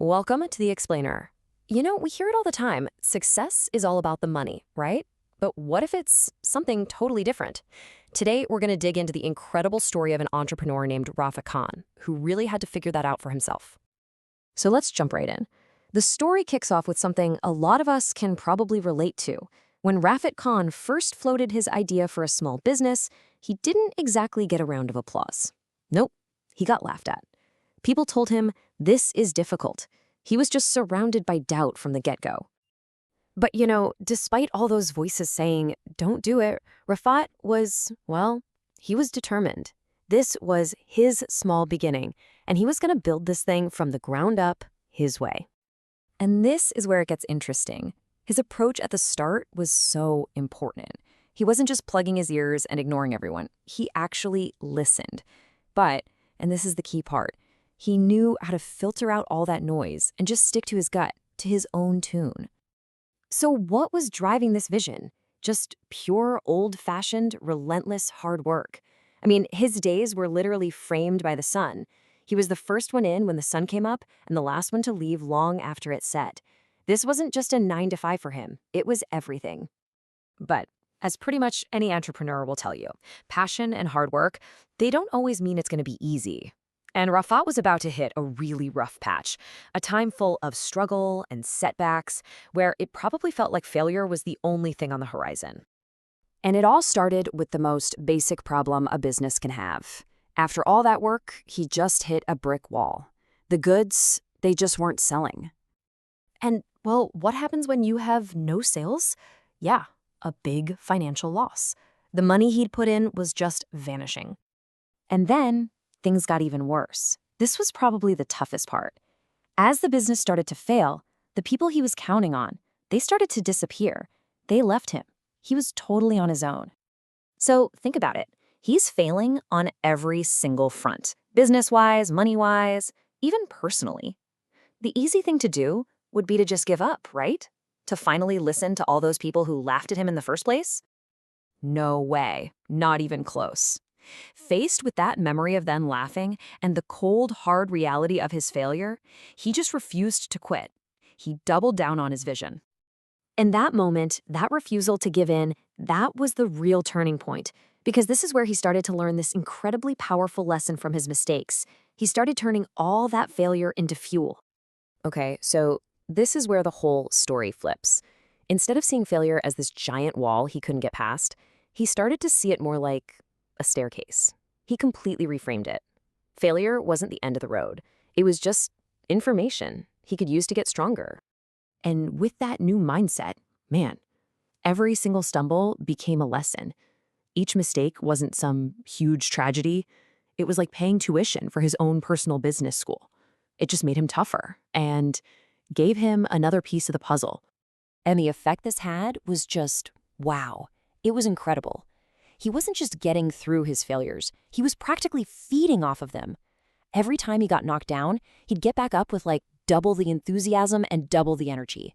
Welcome to the Explainer. We hear it all the time. Success is all about the money, right? But what if it's something totally different? Today, we're going to dig into the incredible story of an entrepreneur named Rafat Khan, who really had to figure that out for himself. So let's jump right in. The story kicks off with something a lot of us can probably relate to. When Rafat Khan first floated his idea for a small business, he didn't exactly get a round of applause. Nope, he got laughed at. People told him, this is difficult. He was just surrounded by doubt from the get-go. But despite all those voices saying, don't do it, Rafat he was determined. This was his small beginning, and he was going to build this thing from the ground up his way. And this is where it gets interesting. His approach at the start was so important. He wasn't just plugging his ears and ignoring everyone. He actually listened. But, and this is the key part, he knew how to filter out all that noise and just stick to his gut, to his own tune. So what was driving this vision? Just pure, old-fashioned, relentless hard work. I mean, his days were literally framed by the sun. He was the first one in when the sun came up and the last one to leave long after it set. This wasn't just a 9 to 5 for him. It was everything. But as pretty much any entrepreneur will tell you, passion and hard work, they don't always mean it's going to be easy. And Rafat was about to hit a really rough patch, a time full of struggle and setbacks, where it probably felt like failure was the only thing on the horizon. And it all started with the most basic problem a business can have. After all that work, he just hit a brick wall. The goods, they just weren't selling. And, what happens when you have no sales? Yeah, a big financial loss. The money he'd put in was just vanishing. And then things got even worse. This was probably the toughest part. As the business started to fail, the people he was counting on, they started to disappear. They left him. He was totally on his own. So think about it. He's failing on every single front, business-wise, money-wise, even personally. The easy thing to do would be to just give up, right? To finally listen to all those people who laughed at him in the first place? No way. Not even close. Faced with that memory of them laughing and the cold, hard reality of his failure, he just refused to quit. He doubled down on his vision. In that moment, that refusal to give in, that was the real turning point, because this is where he started to learn this incredibly powerful lesson from his mistakes. He started turning all that failure into fuel. Okay, so this is where the whole story flips. Instead of seeing failure as this giant wall he couldn't get past, he started to see it more like a staircase. He completely reframed it. Failure wasn't the end of the road. It was just information he could use to get stronger. And with that new mindset, man, every single stumble became a lesson. Each mistake wasn't some huge tragedy. It was like paying tuition for his own personal business school. It just made him tougher and gave him another piece of the puzzle. And the effect this had was just, wow. It was incredible. He wasn't just getting through his failures. He was practically feeding off of them. Every time he got knocked down, he'd get back up with like double the enthusiasm and double the energy.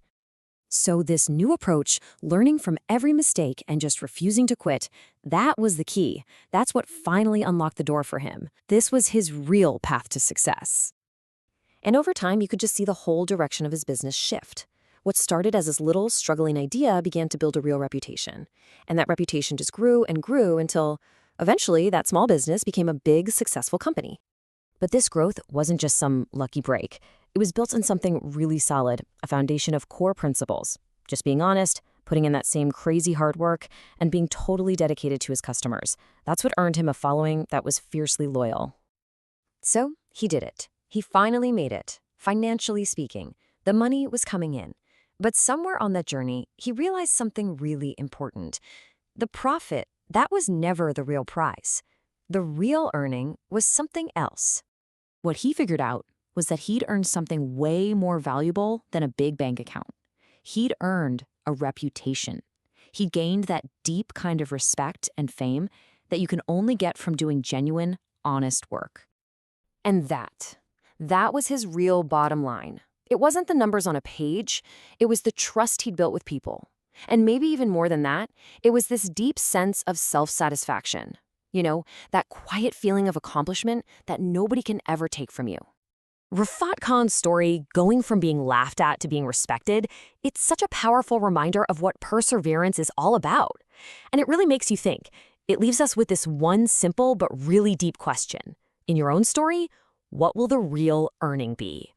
So this new approach, learning from every mistake and just refusing to quit, that was the key. That's what finally unlocked the door for him. This was his real path to success. And over time, you could just see the whole direction of his business shift. What started as this little struggling idea began to build a real reputation. And that reputation just grew and grew until eventually that small business became a big, successful company. But this growth wasn't just some lucky break. It was built on something really solid, a foundation of core principles. Just being honest, putting in that same crazy hard work, and being totally dedicated to his customers. That's what earned him a following that was fiercely loyal. So he did it. He finally made it, financially speaking. The money was coming in. But somewhere on that journey, he realized something really important. The profit, that was never the real prize. The real earning was something else. What he figured out was that he'd earned something way more valuable than a big bank account. He'd earned a reputation. He gained that deep kind of respect and fame that you can only get from doing genuine, honest work. And that was his real bottom line. It wasn't the numbers on a page, it was the trust he'd built with people. And maybe even more than that, it was this deep sense of self-satisfaction. That quiet feeling of accomplishment that nobody can ever take from you. Rafat Khan's story, going from being laughed at to being respected, it's such a powerful reminder of what perseverance is all about. And it really makes you think. It leaves us with this one simple but really deep question. In your own story, what will the real earning be?